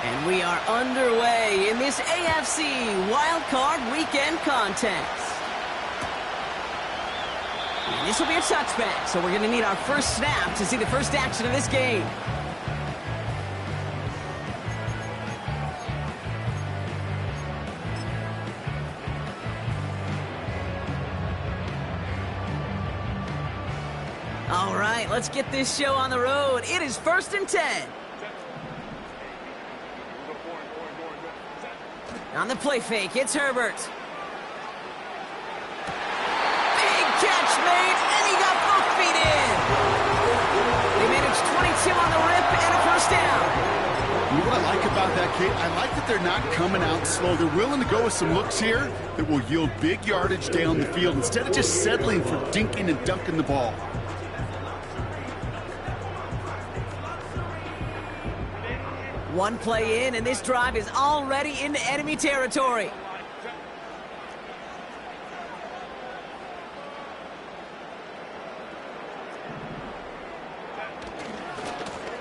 And we are underway in this AFC Wildcard Weekend contest. And this will be a touchback, so we're going to need our first snap to see the first action of this game. All right, let's get this show on the road. It is 1st and 10. On the play fake, it's Herbert. Big catch made, and he got both feet in. They managed 22 on the rip and a first down. You know what I like about that, Kate? I like that they're not coming out slow. They're willing to go with some looks here that will yield big yardage down the field instead of just settling for dinking and dunking the ball. One play in, and this drive is already into enemy territory.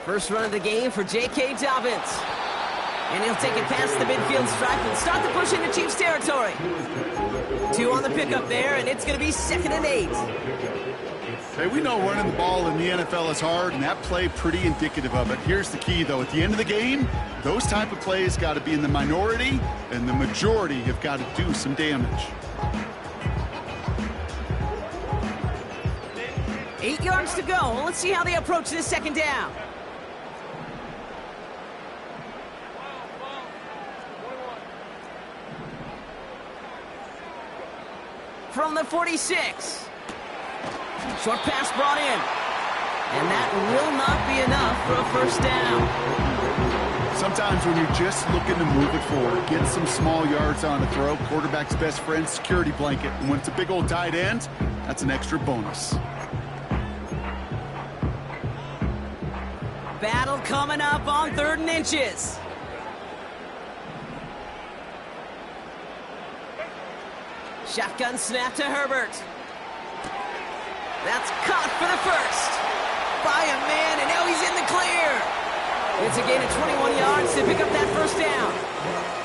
First run of the game for J.K. Dobbins. And he'll take it past the midfield stripe and start the push into Chiefs territory. 2 on the pickup there, and it's going to be 2nd and 8. Hey, we know running the ball in the NFL is hard, and that play pretty indicative of it. Here's the key, though. At the end of the game, those type of plays got to be in the minority, and the majority have got to do some damage. 8 yards to go. Let's see how they approach this 2nd down. From the 46. Short pass brought in. And that will not be enough for a first down. Sometimes when you're just looking to move it forward, get some small yards on a throw, quarterback's best friend, security blanket. And when it's a big old tight end, that's an extra bonus. Battle coming up on 3rd and inches. Shotgun snap to Herbert. That's caught for the first. By a man, and now he's in the clear. It's a gain of 21 yards to pick up that first down.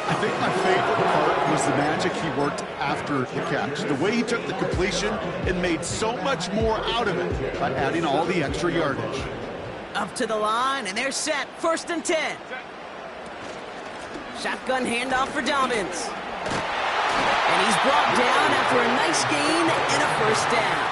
I think my favorite part was the magic he worked after the catch. The way he took the completion and made so much more out of it by adding all the extra yardage. Up to the line, and they're set. 1st and 10. Shotgun handoff for Dobbins. And he's brought down after a nice gain and a first down.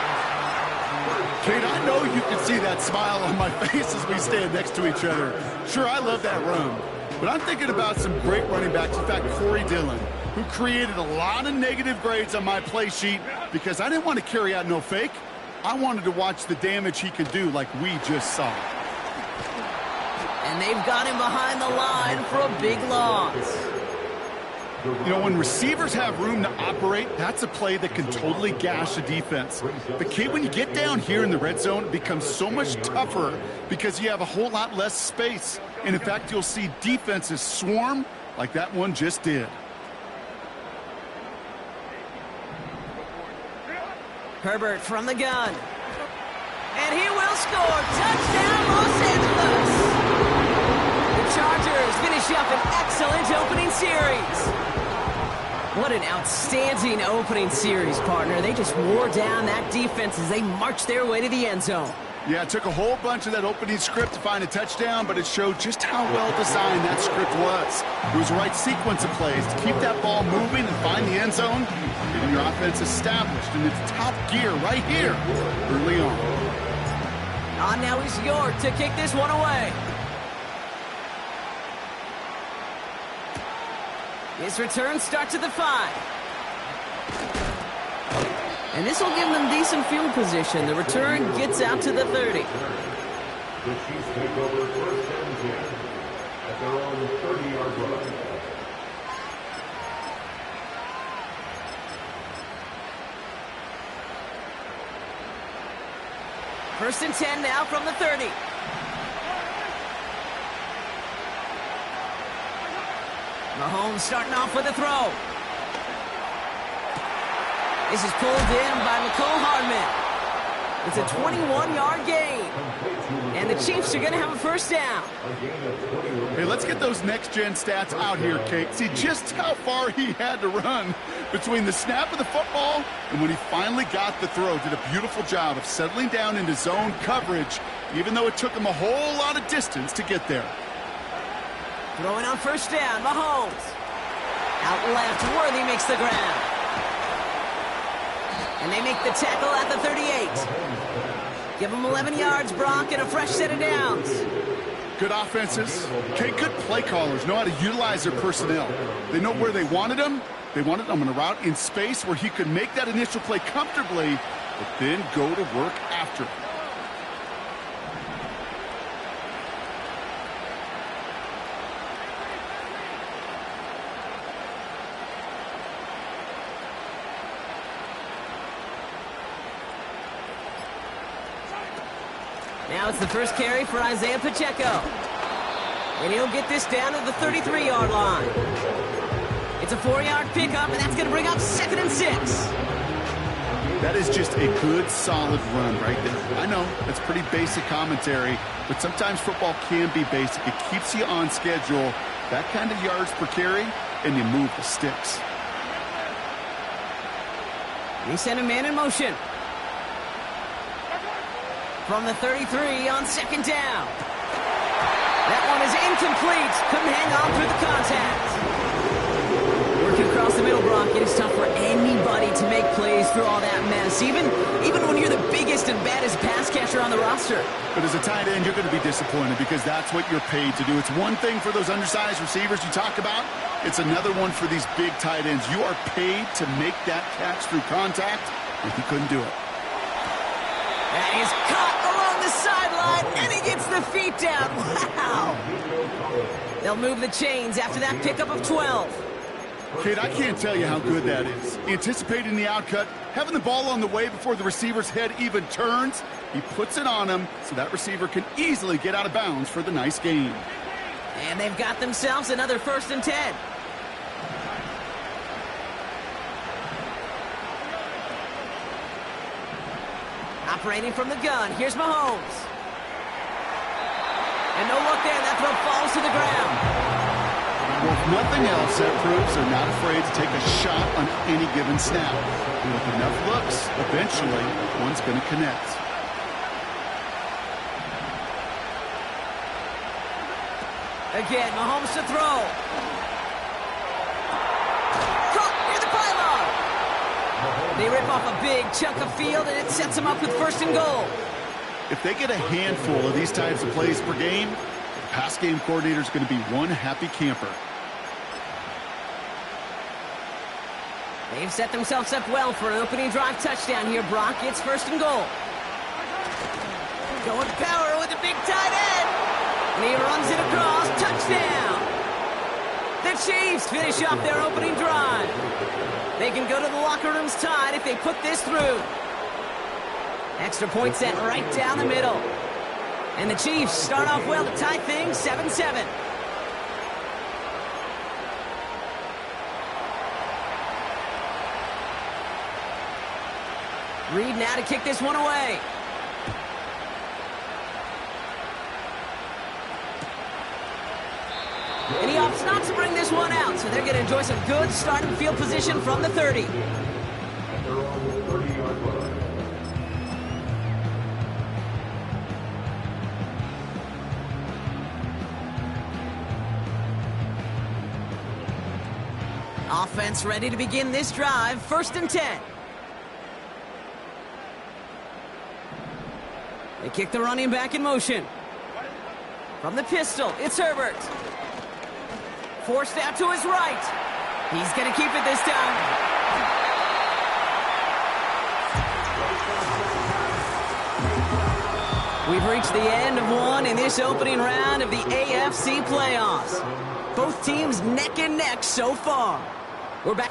Kate, I know you can see that smile on my face as we stand next to each other. Sure, I love that run. But I'm thinking about some great running backs. In fact, Corey Dillon, who created a lot of negative grades on my play sheet because I didn't want to carry out no fake. I wanted to watch the damage he could do like we just saw. And they've got him behind the line for a big loss. You know, when receivers have room to operate, that's a play that can totally gash a defense. But, Kate, when you get down here in the red zone, it becomes so much tougher because you have a whole lot less space. And, in fact, you'll see defenses swarm like that one just did. Herbert from the gun. And he will score. Touchdown, Los Angeles. The Chargers finish up an excellent opening series. What an outstanding opening series, partner. They just wore down that defense as they marched their way to the end zone. Yeah, it took a whole bunch of that opening script to find a touchdown, but it showed just how well designed that script was. It was the right sequence of plays to keep that ball moving and find the end zone, getting your offense established in its top gear right here early on. Now is York to kick this one away. His return starts at the 5. And this will give them decent field position. The return gets out to the 30. The Chiefs take over 1st and 10 at their own 30-yard line. First and 10 now from the 30. Mahomes starting off with a throw. This is pulled in by Mecole Hardman. It's a 21-yard gain. And the Chiefs are going to have a first down. Hey, let's get those next-gen stats out here, Kate. See just how far he had to run between the snap of the football and when he finally got the throw. Did a beautiful job of settling down into zone coverage, even though it took him a whole lot of distance to get there. Throwing on first down, Mahomes. Out left, Worthy makes the ground. And they make the tackle at the 38. Give them 11 yards, Brock, and a fresh set of downs. Good offenses. Okay, good play callers know how to utilize their personnel. They know where they wanted them. They wanted them on a route in space where he could make that initial play comfortably, but then go to work after. Now it's the first carry for Isaiah Pacheco. And he'll get this down to the 33-yard line. It's a 4-yard pickup, and that's going to bring up 2nd and 6. That is just a good, solid run right there. I know, that's pretty basic commentary, but sometimes football can be basic. It keeps you on schedule, that kind of yards per carry, and you move the sticks. He sent a man in motion. From the 33 on 2nd down. That one is incomplete. Couldn't hang on through the contact. Working across the middle, Brock. It is tough for anybody to make plays through all that mess, even when you're the biggest and baddest pass catcher on the roster. But as a tight end, you're going to be disappointed because that's what you're paid to do. It's one thing for those undersized receivers you talk about. It's another one for these big tight ends. You are paid to make that catch through contact, and he couldn't do it. And he's caught along the sideline, and he gets the feet down. Wow! They'll move the chains after that pickup of 12. Kate, I can't tell you how good that is. Anticipating the outcut, having the ball on the way before the receiver's head even turns, he puts it on him so that receiver can easily get out of bounds for the nice gain. And they've got themselves another 1st and 10. Operating from the gun, here's Mahomes. And no look there, that throw falls to the ground. Well, if nothing else, that proves they're not afraid to take a shot on any given snap. And with enough looks, eventually, one's going to connect. Again, Mahomes to throw. Caught near the pylon. They rip off a big chunk of field, and it sets them up with 1st and goal. If they get a handful of these types of plays per game, the pass game coordinator is going to be one happy camper. They've set themselves up well for an opening drive touchdown here, Brock. It's 1st and goal. Going power with a big tight end. And he runs it across. Touchdown. The Chiefs finish off their opening drive. They can go to the locker rooms tied if they put this through. Extra point set right down the middle. And the Chiefs start off well to tie things 7-7. Reed now to kick this one away. And he opts not to bring this one out, so they're going to enjoy some good starting field position from the 30. They're on the 30-yard line. Offense ready to begin this drive. 1st and 10. They kick the running back in motion. From the pistol, it's Herbert. Forced out to his right. He's going to keep it this time. We've reached the end of one in this opening round of the AFC playoffs. Both teams neck and neck so far. We're back.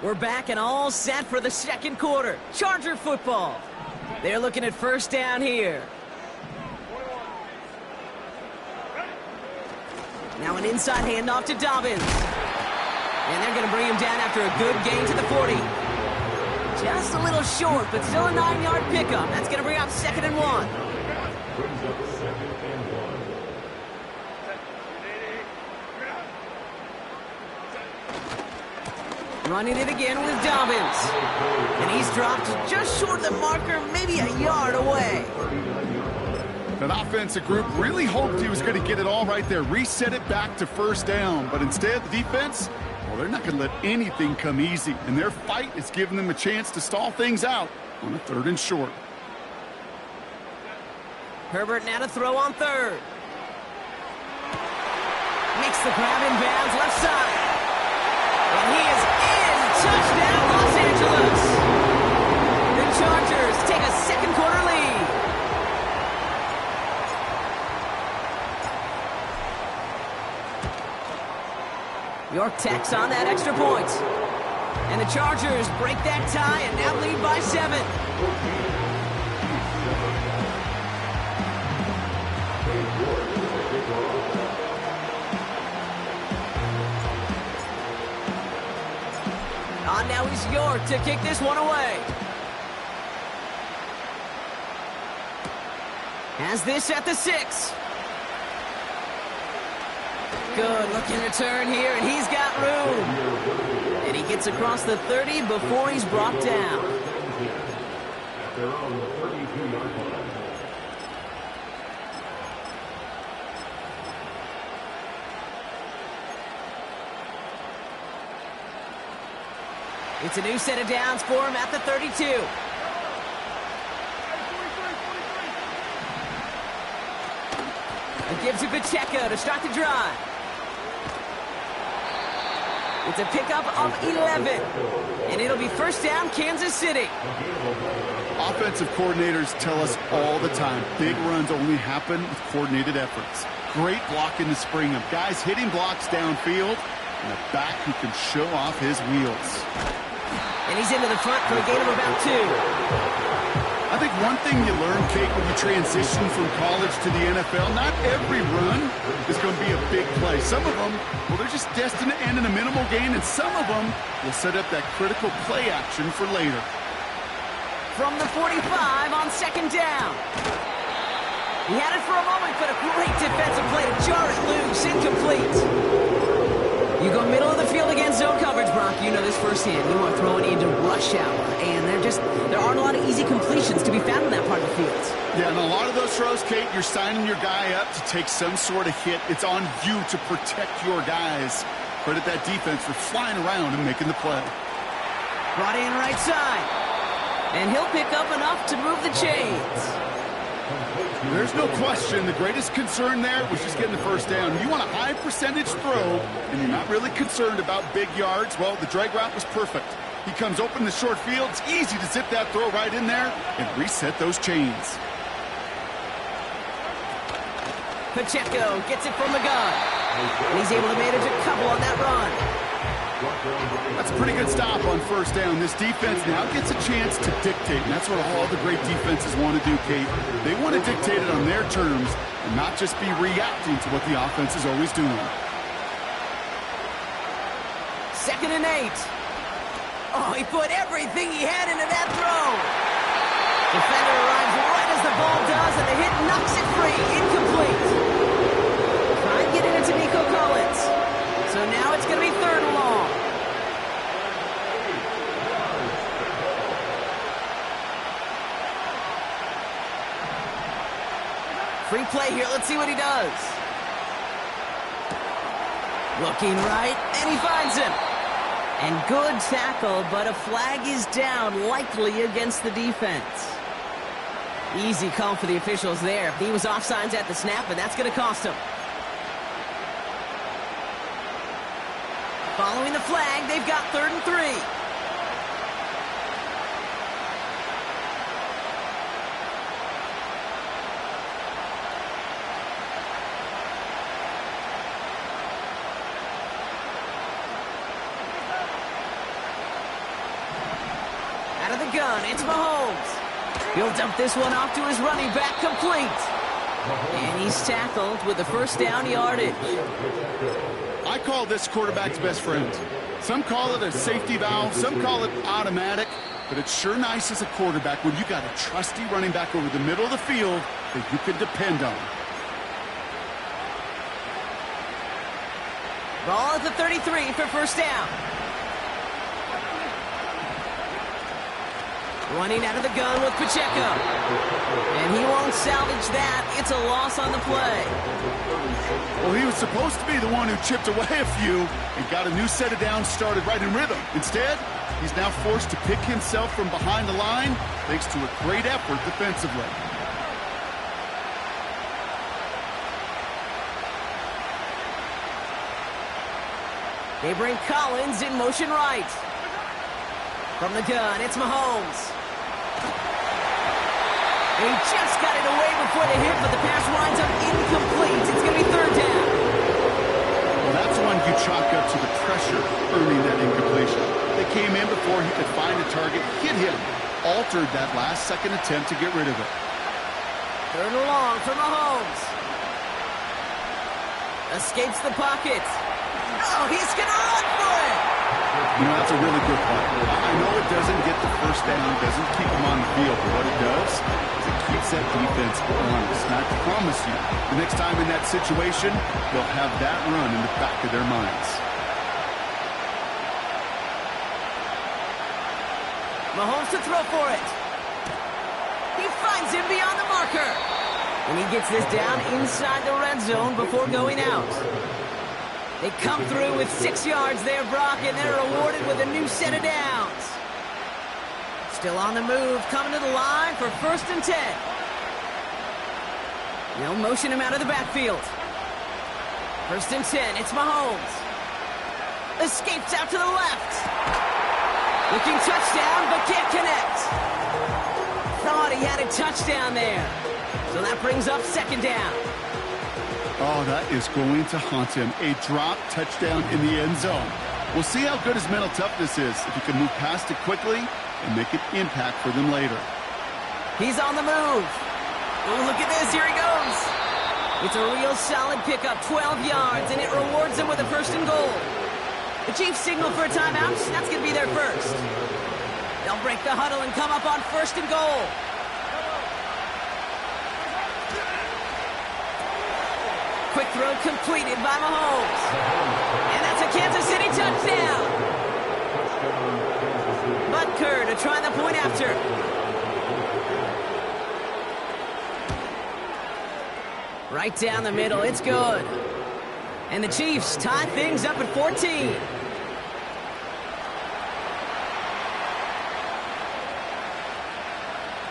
We're back and all set for the 2nd quarter. Charger football. They're looking at first down here. Now an inside handoff to Dobbins. And they're going to bring him down after a good gain to the 40. Just a little short, but still a 9-yard pickup. That's going to bring up 2nd and 1. Brings up 2nd and 1. Running it again with Dobbins. And he's dropped just short of the marker, maybe a yard away. That offensive group really hoped he was going to get it all right there, reset it back to first down. But instead, the defense, well, they're not going to let anything come easy. And their fight is giving them a chance to stall things out on a 3rd and short. Herbert now to throw on 3rd. Makes the grab in bounds left side. And he is in. Touchdown, Los Angeles. The Chargers take a 2nd quarter lead. York tacks on that extra point. And the Chargers break that tie and now lead by 7. On now is York to kick this one away. Has this at the 6. Good looking return here, and he's got room. And he gets across the 30 before he's brought down. At their own 32-yard line. It's a new set of downs for him at the 32. It gives to Pacheco to start the drive. It's a pickup of 11. And it'll be first down, Kansas City. Offensive coordinators tell us all the time, big runs only happen with coordinated efforts. Great block in the spring of guys hitting blocks downfield, and a back who can show off his wheels. And he's into the front for a gain of about 2. I think one thing you learn, Kate, when you transition from college to the NFL, not every run is going to be a big play. Some of them, well, they're just destined to end in a minimal gain, and some of them will set up that critical play action for later. From the 45 on 2nd down. He had it for a moment, but a great defensive play to jar it loose, incomplete. You go middle of the field against zone coverage, Brock. You know this firsthand. You are throwing into rush hour, and there aren't a lot of easy completions to be found in that part of the field. Yeah, and a lot of those throws, Kate, you're signing your guy up to take some sort of hit. It's on you to protect your guys. Credit that defense for flying around and making the play. Brought in right side. And he'll pick up enough to move the chains. There's no question the greatest concern there was just getting the first down. You want a high percentage throw, and you're not really concerned about big yards. Well, the drag route was perfect. He comes open in the short field. It's easy to zip that throw right in there and reset those chains. Pacheco gets it from the gun. And he's able to manage a couple on that run. That's a pretty good stop on first down. This defense now gets a chance to dictate, and that's what all the great defenses want to do, Kate. They want to dictate it on their terms and not just be reacting to what the offense is always doing. 2nd and 8. Oh, he put everything he had into that throw. Defender arrives right as the ball does, and the hit knocks it free. Incomplete. Try and get it into Nico Collins. So now it's going to be 3rd and long. Free play here. Let's see what he does. Looking right, and he finds him. And good tackle, but a flag is down, likely against the defense. Easy call for the officials there. He was offsides at the snap, and that's going to cost him. Following the flag, they've got 3rd and 3. Out of the gun, it's Mahomes. He'll dump this one off to his running back, complete. And he's tackled with the first down yardage. I call this quarterback's best friend. Some call it a safety valve, some call it automatic, but it's sure nice as a quarterback when you got a trusty running back over the middle of the field that you can depend on. Ball at the 33 for first down. Running out of the gun with Pacheco. And he won't salvage that. It's a loss on the play. Well, he was supposed to be the one who chipped away a few and got a new set of downs started right in rhythm. Instead, he's now forced to pick himself from behind the line thanks to a great effort defensively. They bring Collins in motion right. From the gun, it's Mahomes. He just got it away before the hit, but the pass winds up incomplete. It's going to be third down. Well, that's one you chalk up to the pressure earning that incompletion. They came in before he could find a target, hit him, altered that last-second attempt to get rid of it. Third and long for Mahomes. Escapes the pocket. Oh, he's going to run for it. You know, that's a really good play. I know it doesn't get the first down, doesn't keep him on the field, but what it does is it keeps that defense honest. And I promise you, the next time in that situation, they'll have that run in the back of their minds. Mahomes to throw for it. He finds him beyond the marker. And he gets this down inside the red zone before going out. They come through with 6 yards there, Brock, and they're rewarded with a new set of downs. Still on the move, coming to the line for first and 10. They'll motion him out of the backfield. First and 10, it's Mahomes. Escapes out to the left. Looking touchdown, but can't connect. Thought he had a touchdown there. So that brings up second down. Oh, that is going to haunt him. A drop touchdown in the end zone. We'll see how good his mental toughness is if he can move past it quickly and make an impact for them later. He's on the move. Oh, look at this. Here he goes. It's a real solid pickup, 12 yards, and it rewards him with a first and goal. The Chiefs signal for a timeout. That's going to be their first. They'll break the huddle and come up on first and goal. Quick throw completed by Mahomes. And that's a Kansas City touchdown. Butker to try the point after. Right down the middle. It's good. And the Chiefs tie things up at 14.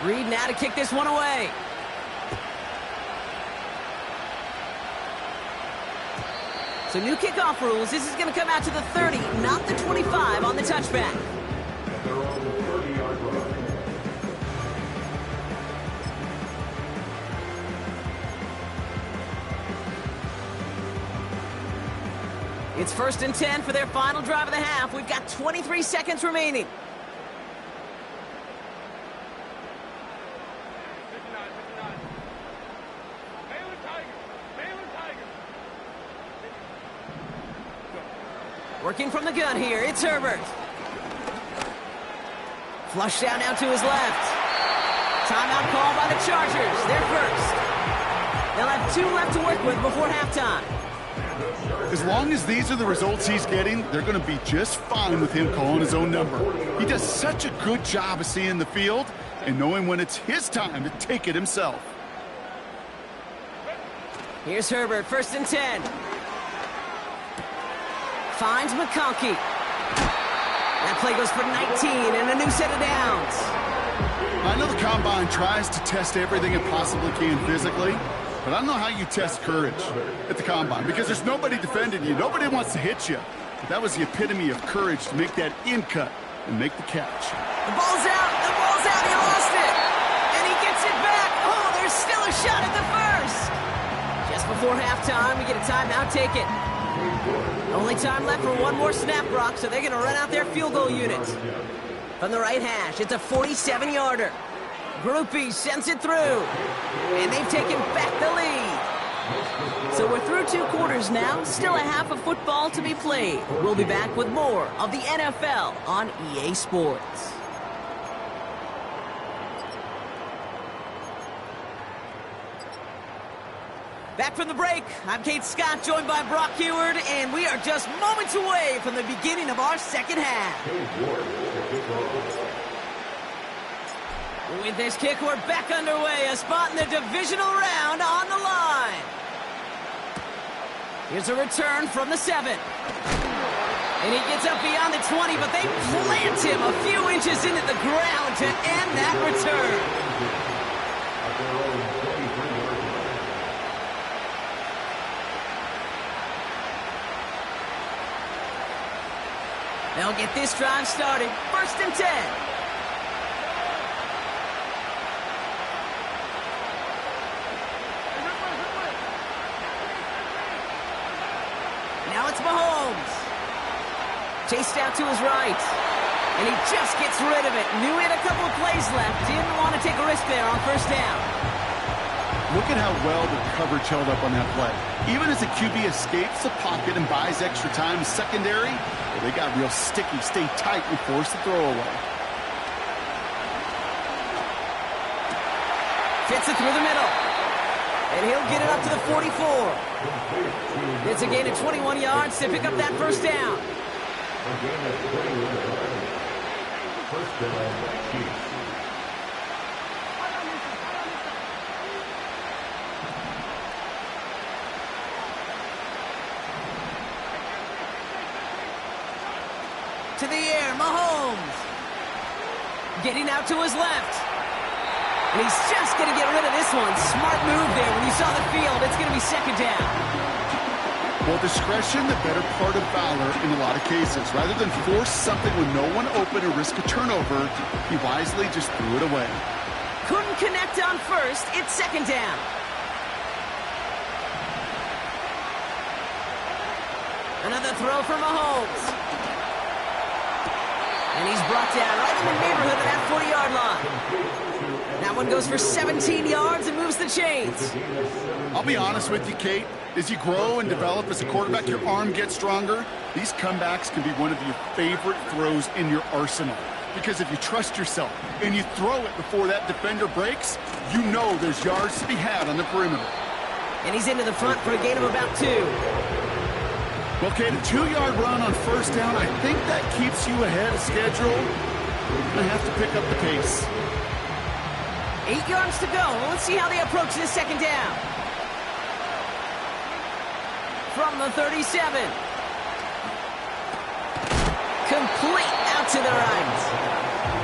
Reed now to kick this one away. So new kickoff rules. This is going to come out to the 30, not the 25 on the touchback. They're on the 30-yard line. It's first and 10 for their final drive of the half. We've got 23 seconds remaining. Working from the gun here, it's Herbert. Flush down now to his left. Timeout call by the Chargers. They're first. They'll have 2 left to work with before halftime. As long as these are the results he's getting, they're going to be just fine with him calling his own number. He does such a good job of seeing the field and knowing when it's his time to take it himself. Here's Herbert, first and 10. Finds McConkey. That play goes for 19 and a new set of downs. I know the Combine tries to test everything it possibly can physically, but I don't know how you test courage at the Combine because there's nobody defending you. Nobody wants to hit you. But that was the epitome of courage to make that in cut and make the catch. The ball's out. The ball's out. He lost it. And he gets it back. Oh, there's still a shot at the first. Just before halftime, we get a timeout taken. Only time left for one more snap, Brock, so they're going to run out their field goal unit. From the right hash, it's a 47-yarder. Groupie sends it through. And they've taken back the lead. So we're through 2 quarters now. Still a half of football to be played. We'll be back with more of the NFL on EA Sports. Back from the break, I'm Kate Scott, joined by Brock Heward, and we are just moments away from the beginning of our second half. With this kick, we're back underway. A spot in the divisional round on the line. Here's a return from the 7. And he gets up beyond the 20, but they plant him a few inches into the ground to end that return. They'll get this drive started. 1st and 10. Now it's Mahomes. Chased out to his right. And he just gets rid of it. Knew he had a couple of plays left. Didn't want to take a risk there on 1st down. Look at how well the coverage held up on that play. Even as the QB escapes the pocket and buys extra time, secondary, well, they got real sticky, stay tight, and force the throw away. Fits it through the middle. And he'll get it up to the 44. It's a gain of 21 yards to pick up that 1st down. First down, Chiefs. To the air, Mahomes. Getting out to his left. And he's just going to get rid of this one. Smart move there. When you saw the field, it's going to be 2nd down. Well, discretion, the better part of valor in a lot of cases. Rather than force something with no one open or risk a turnover, he wisely just threw it away. Couldn't connect on 1st. It's 2nd down. Another throw for Mahomes. And he's brought down right in the neighborhood of that 40-yard line. That one goes for 17 yards and moves the chains. I'll be honest with you, Kate. As you grow and develop as a quarterback, your arm gets stronger. These comebacks can be one of your favorite throws in your arsenal. Because if you trust yourself and you throw it before that defender breaks, you know there's yards to be had on the perimeter. And he's into the front for a gain of about 2. Well, Kate, a 2-yard run on 1st down, I think that keeps you ahead of schedule. You're going to have to pick up the pace. 8 yards to go. Let's see how they approach this 2nd down. From the 37. Complete out to the right.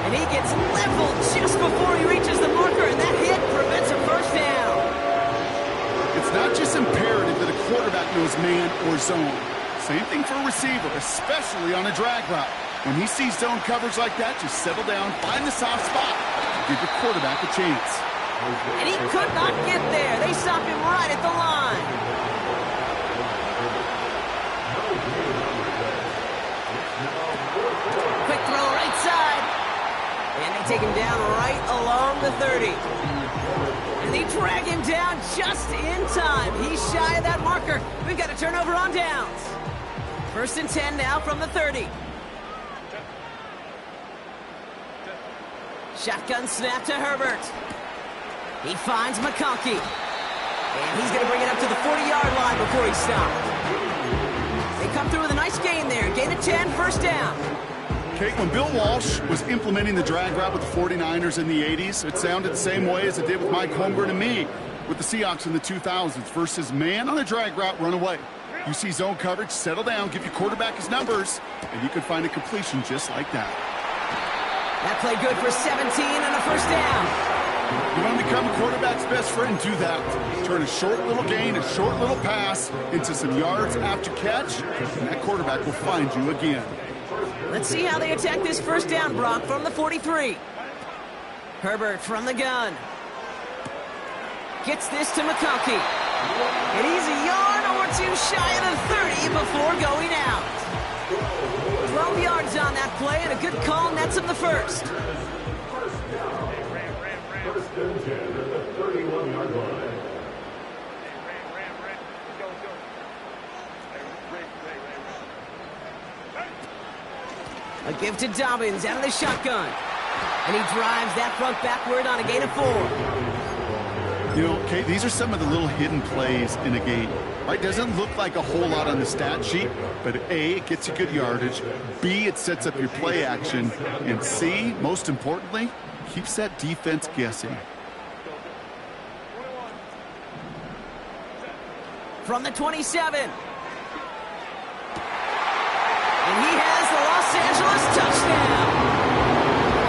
And he gets leveled just before he reaches the marker, and that hit prevents a 1st down. It's not just imperative that a quarterback knows man or zone. Same thing for a receiver, especially on a drag route. When he sees zone coverage like that, just settle down, find the soft spot, give the quarterback a chance. And he could not get there. They stop him right at the line. Quick throw right side. And they take him down right along the 30. And they drag him down just in time. He's shy of that marker. We've got a turnover on downs. 1st and 10 now from the 30. Shotgun snap to Herbert. He finds McConkey. And he's going to bring it up to the 40-yard line before he's stopped. They come through with a nice gain there. Gain of 10, 1st down. Kate, when Bill Walsh was implementing the drag route with the 49ers in the 80s, it sounded the same way as it did with Mike Holmgren and me with the Seahawks in the 2000s versus man on a drag route, run away. You see zone coverage, settle down, give your quarterback his numbers, and you could find a completion just like that. That play good for 17 and a 1st down. You want to become a quarterback's best friend, do that. Turn a short little gain, a short little pass into some yards after catch, and that quarterback will find you again. Let's see how they attack this 1st down, Brock, from the 43. Herbert from the gun. Gets this to McConkey. And he's a yard or 2 shy of the 30 before going out. 12 yards on that play, and a good call nets him the 1st. First and 10 at the 31-yard line. A give to Dobbins out of the shotgun. And he drives that front backward on a gain of 4. You know, Kate, these are some of the little hidden plays in a game. Right? Doesn't look like a whole lot on the stat sheet, but A, it gets you good yardage. B, it sets up your play action. And C, most importantly, keeps that defense guessing. From the 27. And he has the Los Angeles touchdown.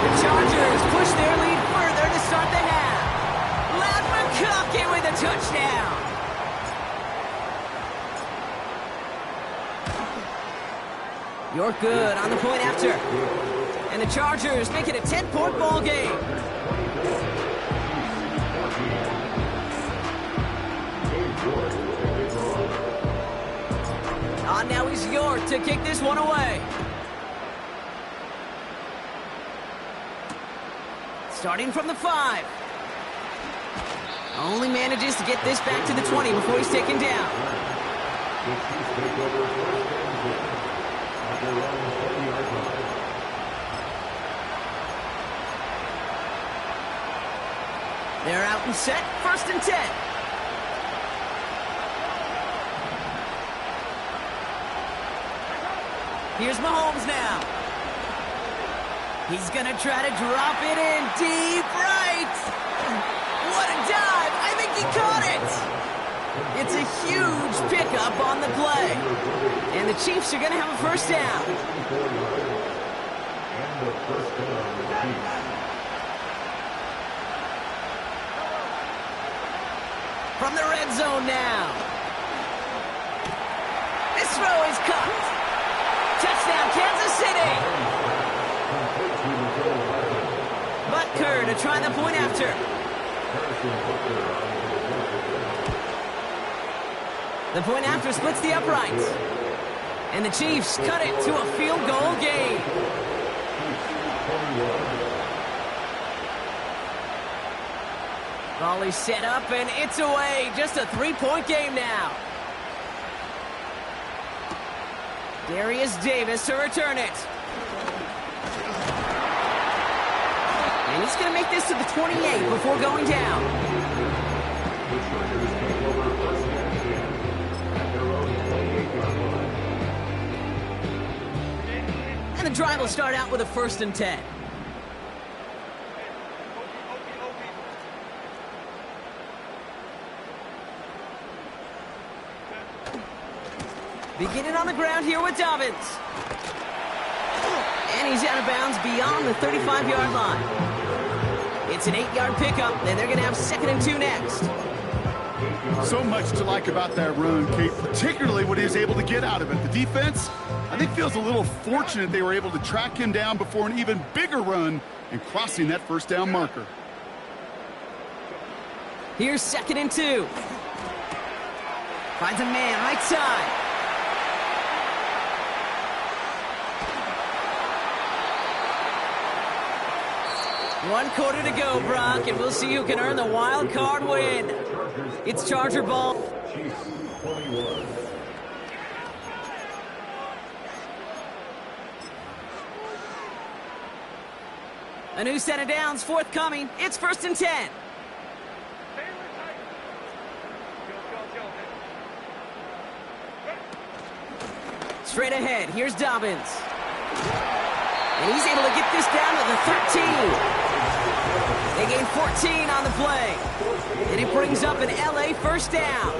The Chargers push their lead further to start the half. Ladd McConkey with a touchdown. You're good on the point after. And the Chargers make it a 10-point ball game. Now he's York to kick this one away. Starting from the 5. Only manages to get this back to the 20 before he's taken down. They're out and set. First and 10. Here's Mahomes now. He's going to try to drop it in deep right. What a dive. I think he caught it. It's a huge pickup on the play. And the Chiefs are going to have a first down. From the red zone now. This throw is caught. Touchdown, Kansas City! Butker to try the point after. The point after splits the uprights. And the Chiefs cut it to a field goal game. Volley set up, and it's away. Just a 3-point game now. Darius Davis to return it. And he's going to make this to the 28 before going down. And the drive will start out with a first and 10. Beginning on the ground here with Dobbins. And he's out of bounds beyond the 35-yard line. It's an 8-yard pickup, and they're going to have 2nd and 2 next. So much to like about that run, Kate, particularly what he was able to get out of it. The defense, I think, feels a little fortunate they were able to track him down before an even bigger run and crossing that first down marker. Here's 2nd and 2. Finds a man right side. One quarter to go, Brock, and we'll see who can earn the wild card win. It's Charger ball. A new set of downs forthcoming. It's 1st and 10. Straight ahead, here's Dobbins. And he's able to get this down to the 13. They gain 14 on the play. And it brings up an LA first down.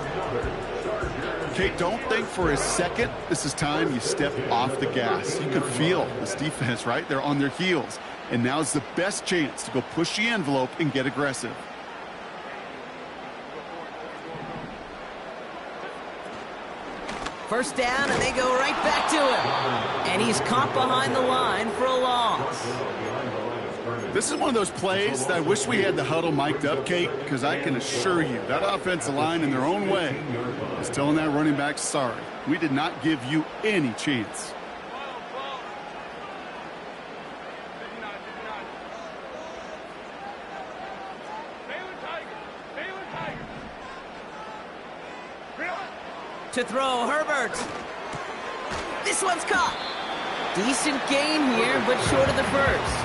Kate, don't think for a second this is time you step off the gas. You can feel this defense, right? They're on their heels. And now's the best chance to go push the envelope and get aggressive. First down, and they go right back to him. And he's caught behind the line for a loss. This is one of those plays that I wish we had the huddle mic'd up, Kate, because I can assure you that offensive line in their own way is telling that running back, sorry, we did not give you any chance. To throw, Herbert. This one's caught. Decent gain here, but short of the first.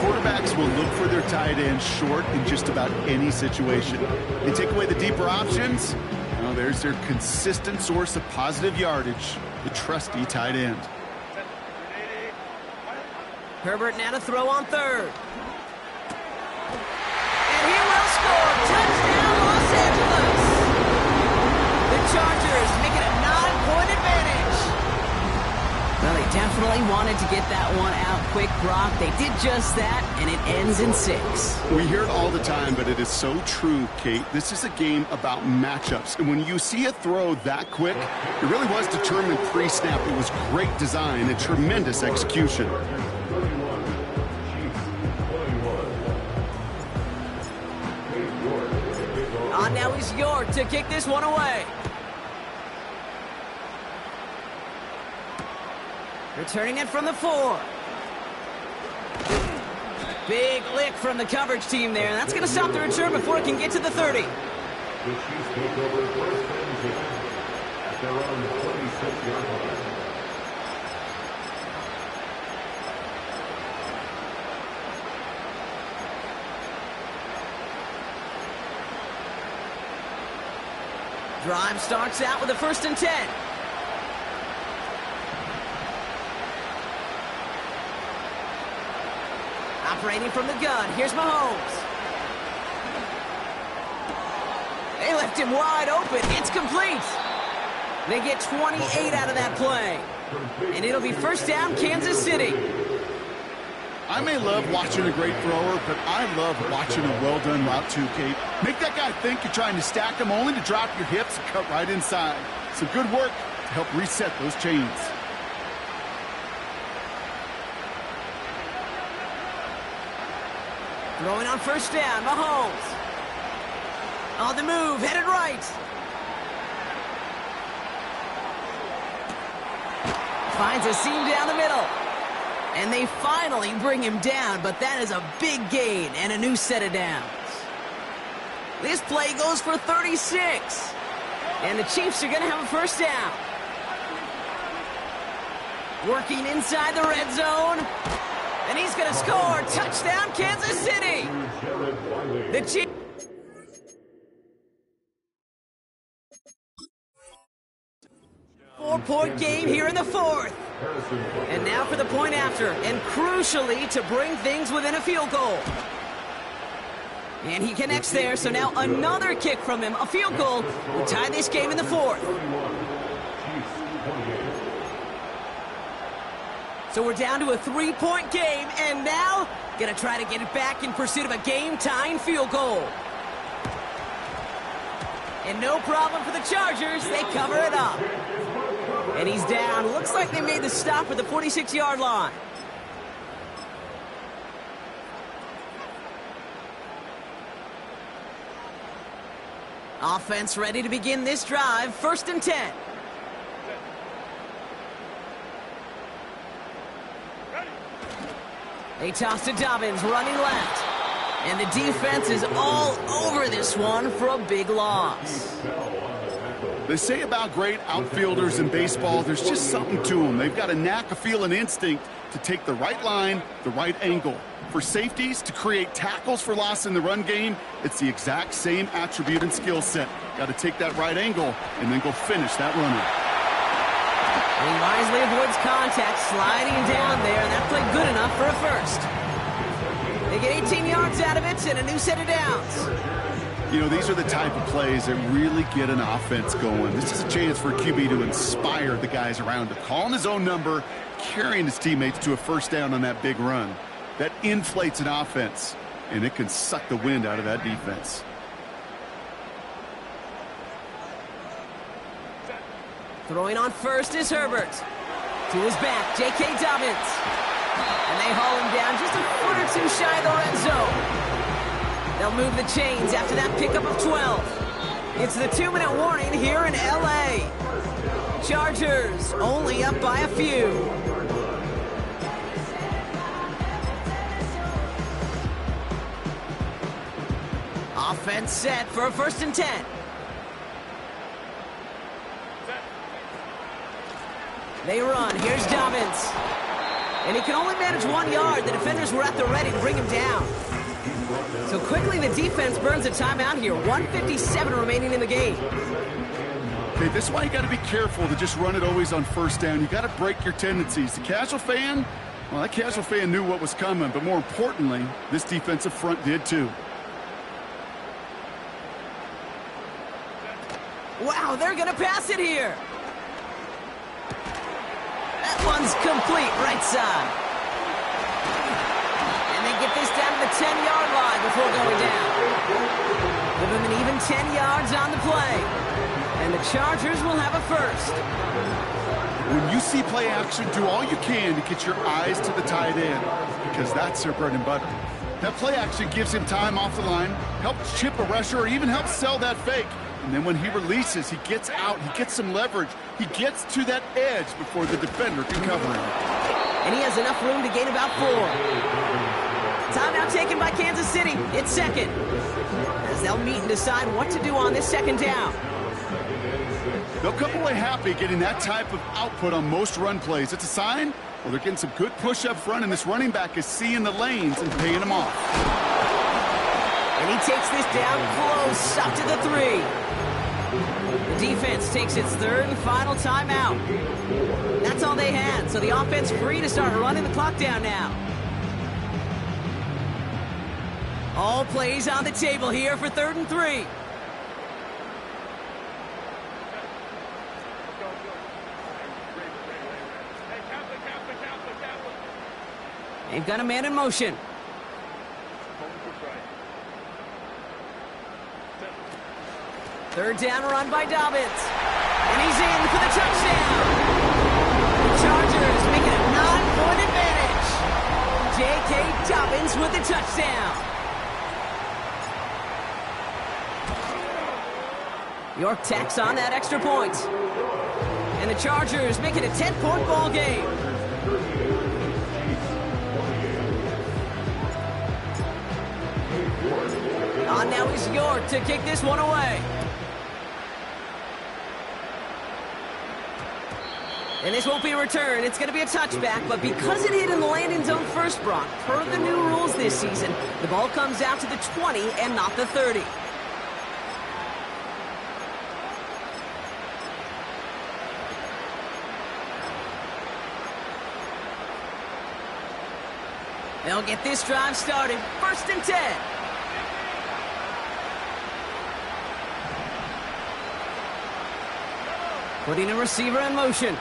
Quarterbacks will look for their tight end short in just about any situation. They take away the deeper options. Well, there's their consistent source of positive yardage, the trusty tight end. Herbert now to throw on third. And he will score. Touchdown, Los Angeles. The Chargers make it a 9-point advantage. Well, they definitely wanted to get that one out quick, Brock. They did just that, and it ends in 6. We hear it all the time, but it is so true, Kate. This is a game about matchups. And when you see a throw that quick, it really was determined pre-snap. It was great design and tremendous execution. On now is York to kick this one away. Returning it from the 4. Big lick from the coverage team there. That's going to stop the return before it can get to the 30. The Chiefs take over first and 10 at their own 26-yard line. Drive starts out with a 1st and 10. Operating from the gun, here's Mahomes. They left him wide open. It's complete. They get 28 out of that play. And it'll be 1st down, Kansas City. I may love watching a great thrower, but I love watching a well-done route too, Kate. Make that guy think you're trying to stack him only to drop your hips and cut right inside. Some good work to help reset those chains. Throwing on 1st down, Mahomes. On the move, headed right. Finds a seam down the middle. And they finally bring him down, but that is a big gain and a new set of downs. This play goes for 36. And the Chiefs are going to have a 1st down. Working inside the red zone. And he's going to score. Touchdown, Kansas City. The Chiefs. Four-point game here in the 4th. And now for the point after, and crucially to bring things within a field goal. And he connects there, so now another kick from him, a field goal, will tie this game in the 4th. So we're down to a 3-point game, and now gonna try to get it back in pursuit of a game-tying field goal. And no problem for the Chargers, they cover it up. And he's down. Looks like they made the stop at the 46-yard line. Offense ready to begin this drive. 1st and 10. They toss to Dobbins, running left. And the defense is all over this one for a big loss. They say about great outfielders in baseball, there's just something to them. They've got a knack, a feel, and instinct to take the right line, the right angle. For safeties, to create tackles for loss in the run game, it's the exact same attribute and skill set. Got to take that right angle and then go finish that runner. He wisely avoids contact, sliding down there, and that played good enough for a 1st. They get 18 yards out of it and a new set of downs. You know, these are the type of plays that really get an offense going. This is a chance for a QB to inspire the guys around him. Calling his own number, carrying his teammates to a 1st down on that big run. That inflates an offense, and it can suck the wind out of that defense. Throwing on 1st is Herbert. To his back, J.K. Dobbins. And they haul him down just a foot or 2 shy of the red zone. They'll move the chains after that pickup of 12. It's the 2-minute warning here in L.A. Chargers only up by a few. Offense set for a 1st and 10. They run. Here's Dobbins. And he can only manage 1 yard. The defenders were at the ready to bring him down. So quickly the defense burns a timeout here. 1:57 remaining in the game. Okay, this is why you got to be careful to just run it always on first down. You got to break your tendencies. The casual fan, well, that casual fan knew what was coming, but more importantly, this defensive front did too. Wow, they're going to pass it here. That one's complete, right side. And they get this down to the 10-yard line before going down. Give them an even 10 yards on the play. And the Chargers will have a first. When you see play action, do all you can to get your eyes to the tight end, because that's their bread and butter. That play action gives him time off the line, helps chip a rusher, or even helps sell that fake. And then when he releases, he gets out, he gets some leverage, he gets to that edge before the defender can cover him. And he has enough room to gain about 4. Timeout taken by Kansas City. It's second. As they'll meet and decide what to do on this second down. They'll come away happy getting that type of output on most run plays. It's a sign, well, they're getting some good push up front, and this running back is seeing the lanes and paying them off. And he takes this down close, up to the 3. The defense takes its third and final timeout. That's all they had, so the offense free to start running the clock down now. All plays on the table here for 3rd and 3. They've got a man in motion. Third down run by Dobbins. And he's in for the touchdown. The Chargers making a 9-point advantage. J.K. Dobbins with the touchdown. York tacks on that extra point. And the Chargers make it a 10-point ball game. On now is York to kick this one away. And this won't be a return. It's going to be a touchback, but because it hit in the landing zone first, Brock, per the new rules this season, the ball comes out to the 20 and not the 30. They'll get this drive started. 1st and 10. Putting a receiver in motion.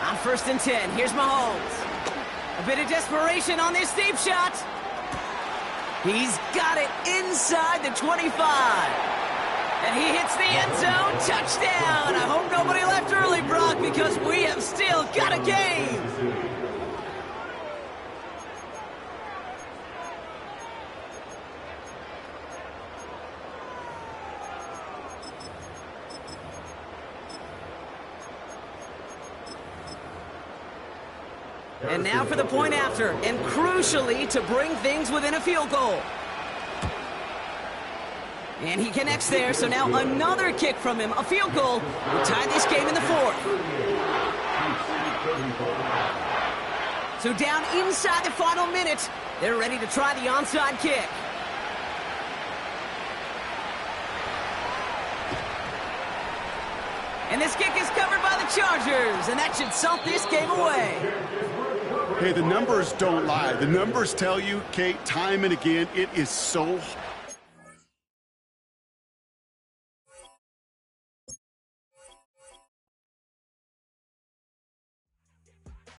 On 1st and 10, here's Mahomes. A bit of desperation on this deep shot. He's got it inside the 25. And he hits the end zone. Touchdown! I hope nobody left early, Brock, because we have still got a game. And now for the point after, and crucially to bring things within a field goal. And he connects there, so now another kick from him, a field goal, will tie this game in the 4th. So down inside the final minute, they're ready to try the onside kick. And this kick is covered by the Chargers, and that should salt this game away. Hey, the numbers don't lie. The numbers tell you, Kate, time and again, it is so